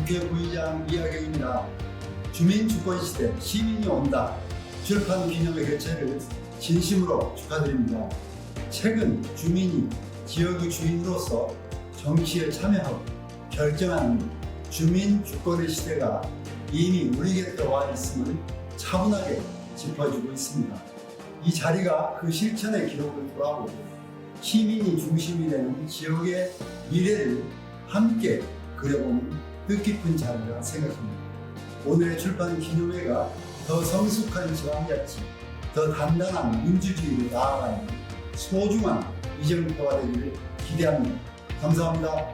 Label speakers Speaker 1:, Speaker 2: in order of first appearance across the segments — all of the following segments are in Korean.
Speaker 1: 국회부의장 이하경입니다. 주민주권시대 시민이 온다 출판 기념회 개최를 진심으로 축하드립니다. 최근 주민이 지역의 주인으로서 정치에 참여하고 결정하는 주민주권의 시대가 이미 우리 곁에 와 있음을 차분하게 짚어주고 있습니다. 이 자리가 그 실천의 기록을 돌아보고 시민이 중심이 되는 지역의 미래를 함께 그려보는 뜻깊은 자리라 생각합니다. 오늘의 출판 기념회가 더 성숙한 지방자치, 더 단단한 민주주의로 나아가는 소중한 이정표가 되기를 기대합니다. 감사합니다.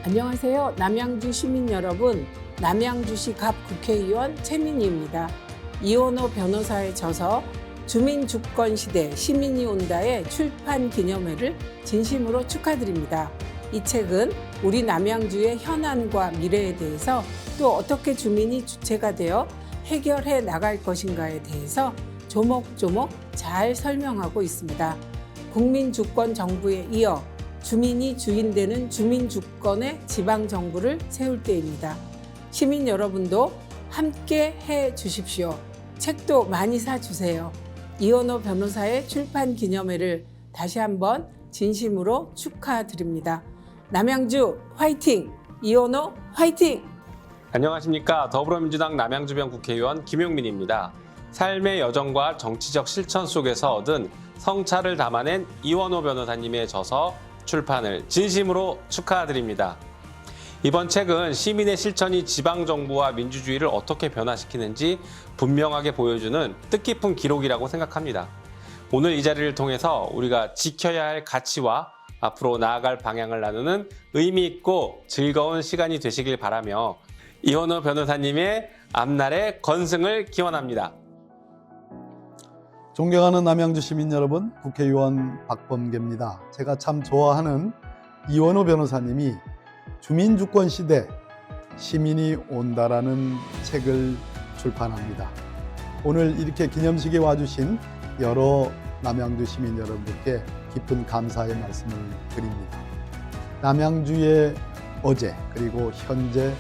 Speaker 2: 안녕하세요. 남양주 시민 여러분, 남양주시 갑 국회의원 최민희입니다. 이원호 변호사의 저서 주민주권시대 시민이 온다의 출판 기념회를 진심으로 축하드립니다. 이 책은 우리 남양주의 현안과 미래에 대해서 또 어떻게 주민이 주체가 되어 해결해 나갈 것인가에 대해서 조목조목 잘 설명하고 있습니다. 국민주권 정부에 이어 주민이 주인되는 주민주권의 지방정부를 세울 때입니다. 시민 여러분도 함께 해 주십시오. 책도 많이 사주세요. 이원호 변호사의 출판 기념회를 다시 한번 진심으로 축하드립니다. 남양주 화이팅! 이원호 화이팅!
Speaker 3: 안녕하십니까. 더불어민주당 남양주변 국회의원 김용민입니다. 삶의 여정과 정치적 실천 속에서 얻은 성찰을 담아낸 이원호 변호사님의 저서 출판을 진심으로 축하드립니다. 이번 책은 시민의 실천이 지방정부와 민주주의를 어떻게 변화시키는지 분명하게 보여주는 뜻깊은 기록이라고 생각합니다. 오늘 이 자리를 통해서 우리가 지켜야 할 가치와 앞으로 나아갈 방향을 나누는 의미 있고 즐거운 시간이 되시길 바라며 이원호 변호사님의 앞날의 건승을 기원합니다.
Speaker 4: 존경하는 남양주 시민 여러분, 국회의원 박범계입니다. 제가 참 좋아하는 이원호 변호사님이 주민주권 시대 시민이 온다라는 책을 출판합니다. 오늘 이렇게 기념식에 와주신 여러 남양주 시민 여러분들께 깊은 감사의 말씀을 드립니다. 남양주의 어제 그리고 현재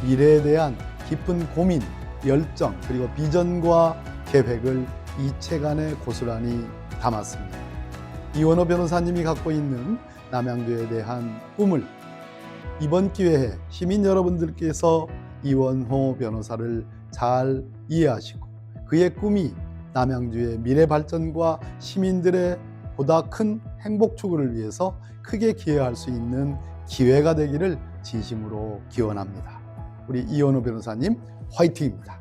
Speaker 4: 미래에 대한 깊은 고민, 열정 그리고 비전과 계획을 이 책 안에 고스란히 담았습니다. 이원호 변호사님이 갖고 있는 남양주에 대한 꿈을 이번 기회에 시민 여러분들께서 이원호 변호사를 잘 이해하시고 그의 꿈이 남양주의 미래 발전과 시민들의 보다 큰 행복 추구를 위해서 크게 기여할 수 있는 기회가 되기를 진심으로 기원합니다. 우리 이원호 변호사님 화이팅입니다.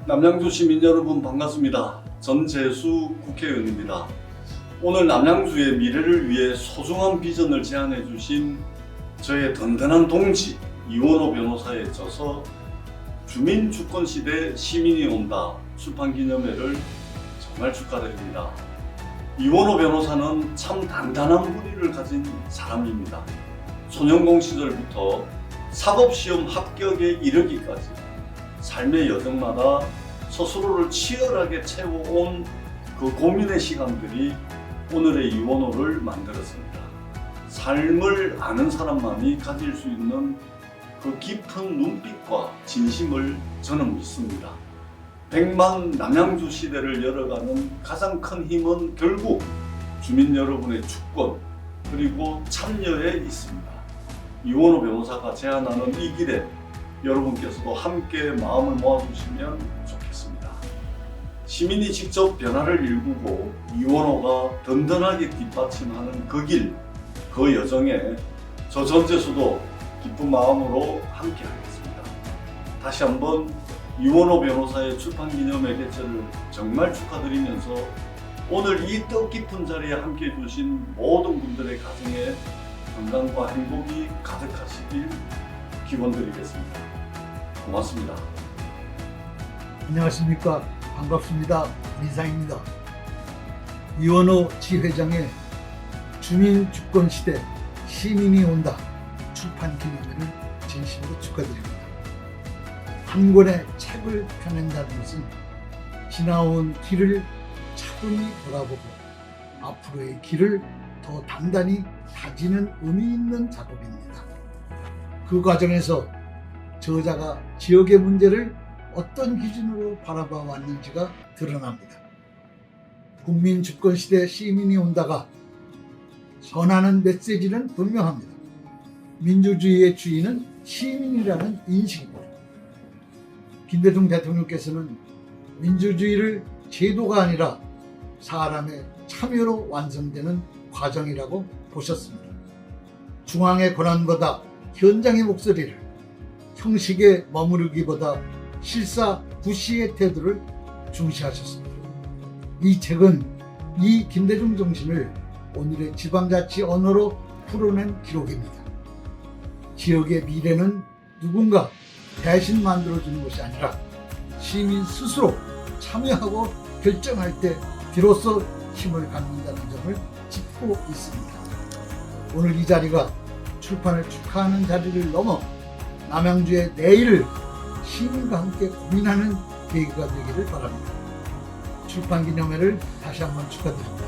Speaker 5: 남양주 시민 여러분 반갑습니다. 전재수 국회의원입니다. 오늘 남양주의 미래를 위해 소중한 비전을 제안해 주신 저의 든든한 동지 이원호 변호사의 저서 주민주권시대 시민이 온다 출판 기념회를 정말 축하드립니다. 이원호 변호사는 참 단단한 뿌리를 가진 사람입니다. 소년공 시절부터 사법시험 합격에 이르기까지 삶의 여정마다 스스로를 치열하게 채워온 그 고민의 시간들이 오늘의 이원호를 만들었습니다. 삶을 아는 사람만이 가질 수 있는 그 깊은 눈빛과 진심을 저는 믿습니다. 100만 남양주 시대를 열어가는 가장 큰 힘은 결국 주민 여러분의 주권 그리고 참여에 있습니다. 이원호 변호사가 제안하는 이 길에 여러분께서도 함께 마음을 모아주시면 좋겠습니다. 시민이 직접 변화를 일구고 이원호가 든든하게 뒷받침하는 그 길, 그 여정에 저 전재수도 기쁜 마음으로 함께 하겠습니다. 다시 한번 이원호 변호사의 출판기념회 개최를 정말 축하드리면서 오늘 이 뜻깊은 자리에 함께 해주신 모든 분들의 가정에 건강과 행복이 가득하시길 기원드리겠습니다. 고맙습니다.
Speaker 6: 안녕하십니까. 반갑습니다. 민상입니다. 이원호 지회장의 주민주권시대 시민이 온다 출판 기념회를 진심으로 축하드립니다. 한 권의 책을 펴낸다는 것은 지나온 길을 차분히 돌아보고 앞으로의 길을 더 단단히 다지는 의미 있는 작업입니다. 그 과정에서 저자가 지역의 문제를 어떤 기준으로 바라봐 왔는지가 드러납니다. 국민 주권 시대 시민이 온다가 전하는 메시지는 분명합니다. 민주주의의 주인은 시민이라는 인식입니다. 김대중 대통령께서는 민주주의를 제도가 아니라 사람의 참여로 완성되는 과정이라고 보셨습니다. 중앙의 권한보다 현장의 목소리를, 형식에 머무르기보다 실사구시의 태도를 중시하셨습니다. 이 책은 이 김대중 정신을 오늘의 지방자치 언어로 풀어낸 기록입니다. 지역의 미래는 누군가 대신 만들어주는 것이 아니라 시민 스스로 참여하고 결정할 때 비로소 힘을 갖는다는 점을 짚고 있습니다. 오늘 이 자리가 출판을 축하하는 자리를 넘어 남양주의 내일을 시민과 함께 고민하는 계기가 되기를 바랍니다. 출판 기념회를 다시 한번 축하드립니다.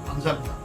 Speaker 6: 감사합니다.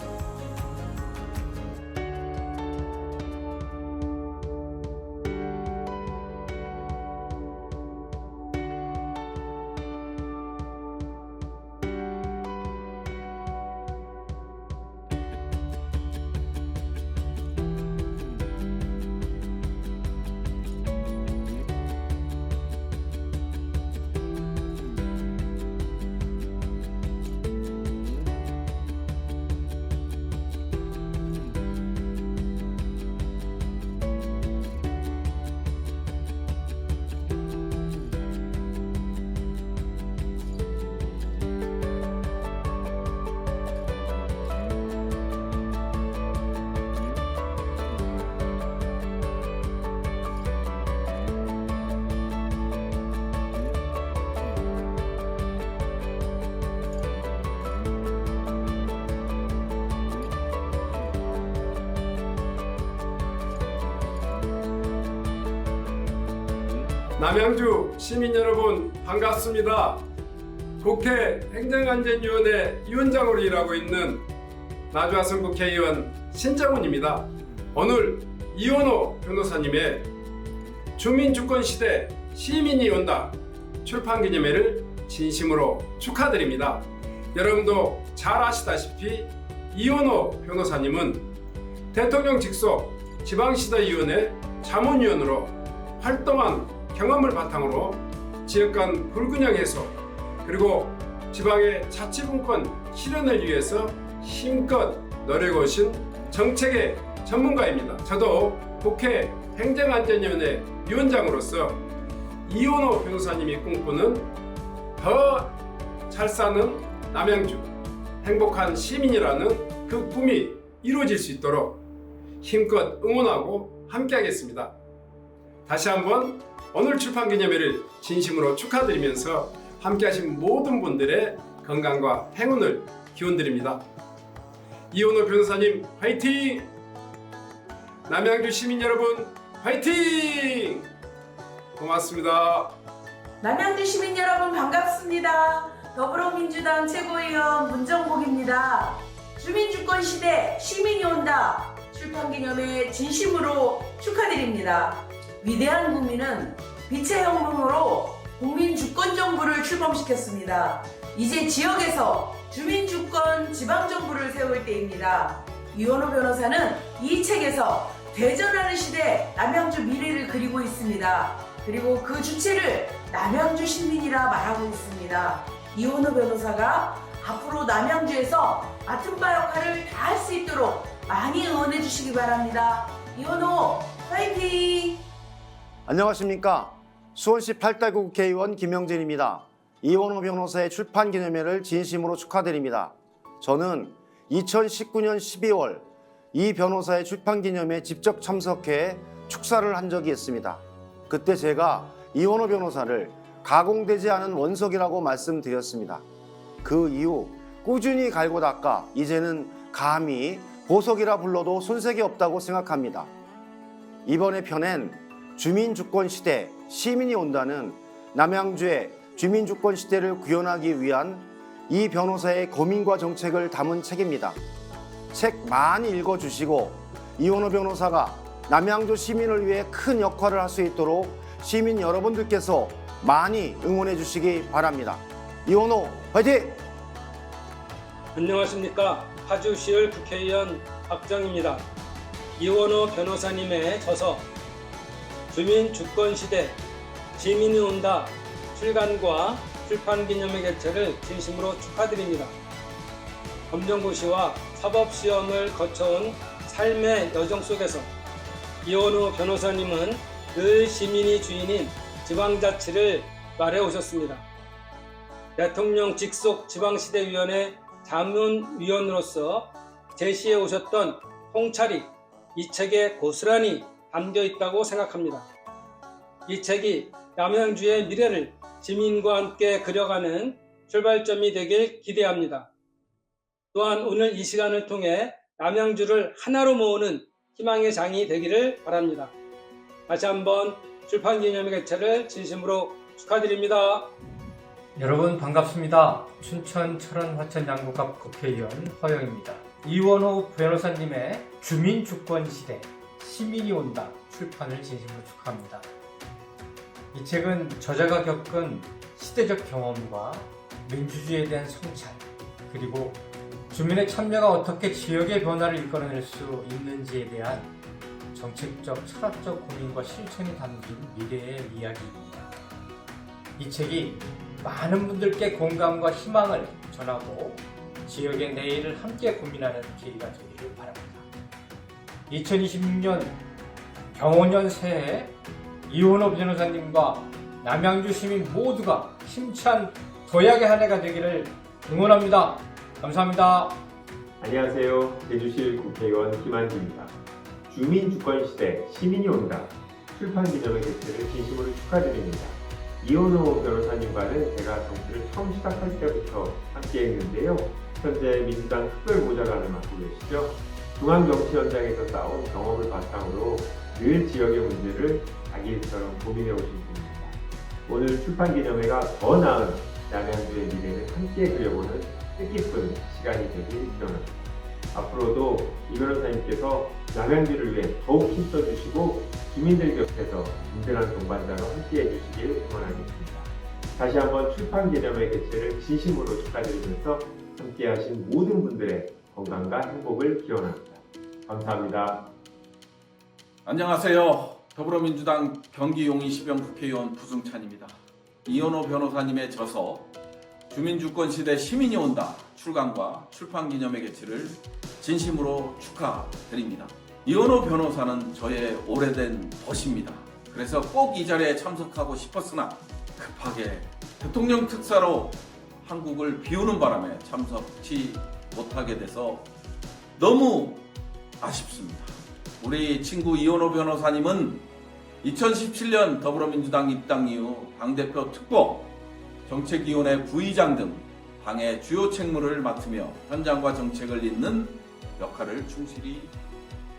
Speaker 7: 남양주 시민 여러분 반갑습니다. 국회 행정안전위원회 위원장으로 일하고 있는 나주화성 국회의원 신정훈입니다. 오늘 이원호 변호사님의 주민주권시대 시민이 온다 출판기념회를 진심으로 축하드립니다. 여러분도 잘 아시다시피 이원호 변호사님은 대통령 직속 지방시도위원회 자문위원으로 활동한 경험을 바탕으로 지역 간 불균형 해소 그리고 지방의 자치분권 실현을 위해서 힘껏 노력해오신 정책의 전문가입니다. 저도 국회 행정안전위원회 위원장으로서 이원호 변호사님이 꿈꾸는 더 잘 사는 남양주 행복한 시민이라는 그 꿈이 이루어질 수 있도록 힘껏 응원하고 함께하겠습니다. 다시 한번 오늘 출판기념회를 진심으로 축하드리면서 함께하신 모든 분들의 건강과 행운을 기원드립니다. 이원호 변호사님 화이팅! 남양주 시민 여러분 화이팅! 고맙습니다.
Speaker 8: 남양주 시민 여러분 반갑습니다. 더불어민주당 최고위원 문정복입니다. 주민주권 시대 시민이 온다 출판기념회 진심으로 축하드립니다. 위대한 국민은 빛의 혁명으로 국민주권정부를 출범시켰습니다. 이제 지역에서 주민주권 지방정부를 세울 때입니다. 이원호 변호사는 이 책에서 대전하는 시대 남양주 미래를 그리고 있습니다. 그리고 그 주체를 남양주 시민이라 말하고 있습니다. 이원호 변호사가 앞으로 남양주에서 맡은 바 역할을 다 할 수 있도록 많이 응원해 주시기 바랍니다. 이원호 화이팅!
Speaker 9: 안녕하십니까. 수원시 8대 국회의원 김영진입니다. 이원호 변호사의 출판 기념회를 진심으로 축하드립니다. 저는 2019년 12월 이 변호사의 출판 기념회에 직접 참석해 축사를 한 적이 있습니다. 그때 제가 이원호 변호사를 가공되지 않은 원석이라고 말씀드렸습니다. 그 이후 꾸준히 갈고 닦아 이제는 감히 보석이라 불러도 손색이 없다고 생각합니다. 이번에 펴낸 주민주권 시대 시민이 온다는 남양주의 주민주권 시대를 구현하기 위한 이 변호사의 고민과 정책을 담은 책입니다. 책 많이 읽어주시고 이원호 변호사가 남양주 시민을 위해 큰 역할을 할 수 있도록 시민 여러분들께서 많이 응원해 주시기 바랍니다. 이원호 화이팅!
Speaker 10: 안녕하십니까. 파주시을 국회의원 박정입니다. 이원호 변호사님의 저서 주민주권시대 시민이 온다 출간과 출판기념회 개최를 진심으로 축하드립니다. 검정고시와 사법시험을 거쳐온 삶의 여정 속에서 이원호 변호사님은 늘 시민이 주인인 지방자치를 말해오셨습니다. 대통령 직속 지방시대위원회 자문위원으로서 제시해 오셨던 통찰이 이 책에 고스란히 담겨 있다고 생각합니다. 이 책이 남양주의 미래를 시민과 함께 그려가는 출발점이 되길 기대합니다. 또한 오늘 이 시간을 통해 남양주를 하나로 모으는 희망의 장이 되기를 바랍니다. 다시 한번 출판기념회 개최를 진심으로 축하드립니다.
Speaker 11: 여러분 반갑습니다. 춘천 철원 화천 양구갑 국회의원 허영입니다. 이원호 변호사님의 주민주권시대 시민이 온다 출판을 진심으로 축하합니다. 이 책은 저자가 겪은 시대적 경험과 민주주의에 대한 성찰, 그리고 주민의 참여가 어떻게 지역의 변화를 이끌어낼 수 있는지에 대한 정책적, 철학적 고민과 실천이 담긴 미래의 이야기입니다. 이 책이 많은 분들께 공감과 희망을 전하고 지역의 내일을 함께 고민하는 계기가 되기를 바랍니다. 2026년 경호년 새해 이원호 변호사님과 남양주 시민 모두가 힘찬 도약의 한 해가 되기를 응원합니다. 감사합니다.
Speaker 12: 안녕하세요. 제주시 국회의원 김한기입니다. 주민주권시대 시민이 온다 출판기념회 개최를 진심으로 축하드립니다. 이원호 변호사님과는 제가 정치를 처음 시작할 때부터 함께 했는데요. 현재 민주당 특별보좌관을 맡고 계시죠. 중앙정치 현장에서 쌓은 경험을 바탕으로 늘 지역의 문제를 자기 일처럼 고민해 오신 분입니다. 오늘 출판기념회가 더 나은 남양주의 미래를 함께 그려보는 뜻깊은 시간이 되길 기원합니다. 앞으로도 이 변호사님께서 남양주를 위해 더욱 힘써주시고 주민들 곁에서 든든한 동반자로 함께해 주시길 응원하겠습니다. 다시 한번 출판기념회 개최를 진심으로 축하드리면서 함께하신 모든 분들의 건강과 행복을 기원합니다. 감사합니다.
Speaker 13: 안녕하세요. 더불어민주당 경기 용인시병 국회의원 부승찬입니다. 이원호 변호사님의 저서 주민주권시대 시민이 온다 출간과 출판기념회 개최를 진심으로 축하드립니다. 이원호 변호사는 저의 오래된 벗입니다. 그래서 꼭 이 자리에 참석하고 싶었으나 급하게 대통령 특사로 한국을 비우는 바람에 참석치 못하게 돼서 너무 아쉽습니다. 우리 친구 이원호 변호사님은 2017년 더불어민주당 입당 이후 당대표 특보, 정책위원회 부의장 등 당의 주요 책무를 맡으며 현장과 정책을 잇는 역할을 충실히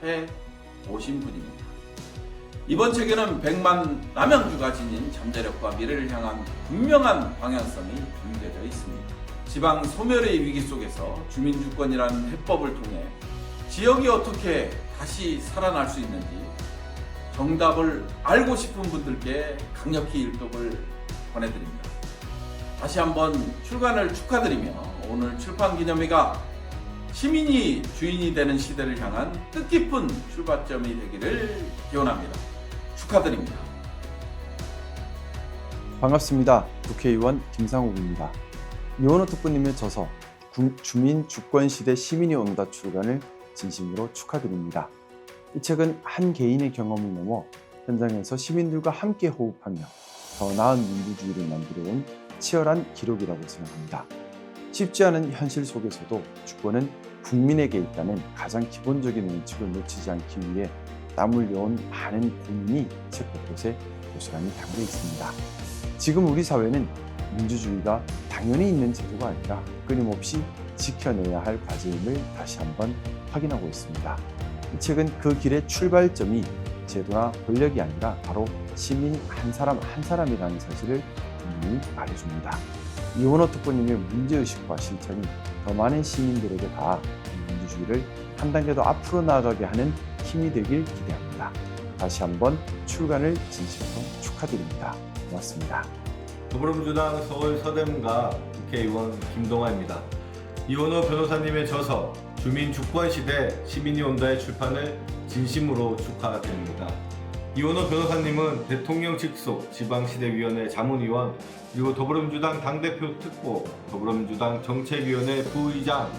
Speaker 13: 해 오신 분입니다. 이번 책에는 100만 남양주가 지닌 잠재력과 미래를 향한 분명한 방향성이 담겨져 있습니다. 지방 소멸의 위기 속에서 주민주권이라는 해법을 통해 지역이 어떻게 다시 살아날 수 있는지 정답을 알고 싶은 분들께 강력히 일독을 권해드립니다. 다시 한번 출간을 축하드리며 오늘 출판기념회가 시민이 주인이 되는 시대를 향한 뜻깊은 출발점이 되기를 기원합니다. 축하드립니다.
Speaker 14: 반갑습니다. 국회의원 김상욱입니다. 이원호 특보님의 저서 주민주권시대 시민이 온다 출간을 진심으로 축하드립니다. 이 책은 한 개인의 경험을 넘어 현장에서 시민들과 함께 호흡하며 더 나은 민주주의를 만들어온 치열한 기록이라고 생각합니다. 쉽지 않은 현실 속에서도 주권은 국민에게 있다는 가장 기본적인 원칙을 놓치지 않기 위해 땀 흘려온 많은 고민이 책 곳곳에 고스란히 담겨 있습니다. 지금 우리 사회는 민주주의가 당연히 있는 제도가 아니라 끊임없이 지켜내야 할 과제임을 다시 한번 확인하고 있습니다. 이 책은 그 길의 출발점이 제도나 권력이 아니라 바로 시민 한 사람 한 사람이라는 사실을 분명히 말해줍니다. 이원호 특보님의 문제의식과 실천이 더 많은 시민들에게 다 민주주의를 한 단계 더 앞으로 나아가게 하는 힘이 되길 기대합니다. 다시 한번 출간을 진심으로 축하드립니다. 고맙습니다.
Speaker 15: 더불어민주당 서울 서대문가 국회의원 김동아입니다. 이원호 변호사님의 저서 주민주권시대 시민이 온다의 출판을 진심으로 축하드립니다. 이원호 변호사님은 대통령 직속 지방시대위원회 자문위원, 그리고 더불어민주당 당대표 특보, 더불어민주당 정책위원회 부의장,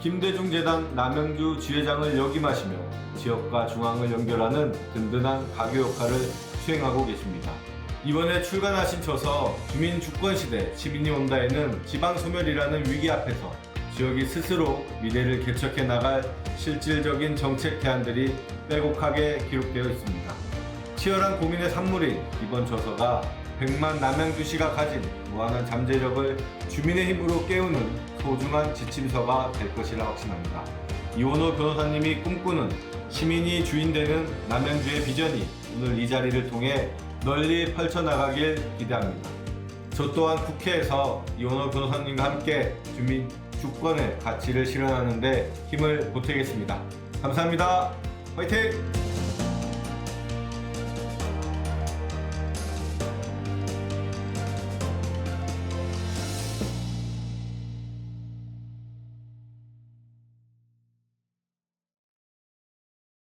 Speaker 15: 김대중재단 남양주 지회장을 역임하시며 지역과 중앙을 연결하는 든든한 가교 역할을 수행하고 계십니다. 이번에 출간하신 저서 주민주권시대 시민이 온다에는 지방소멸이라는 위기 앞에서 지역이 스스로 미래를 개척해 나갈 실질적인 정책 대안들이 빼곡하게 기록되어 있습니다. 치열한 고민의 산물인 이번 저서가 100만 남양주시가 가진 무한한 잠재력을 주민의 힘으로 깨우는 소중한 지침서가 될 것이라 확신합니다. 이원호 변호사님이 꿈꾸는 시민이 주인되는 남양주의 비전이 오늘 이 자리를 통해 널리 펼쳐나가길 기대합니다. 저 또한 국회에서 이원호 변호사님과 함께 주민 주권의 가치를 실현하는 데 힘을 보태겠습니다. 감사합니다. 화이팅!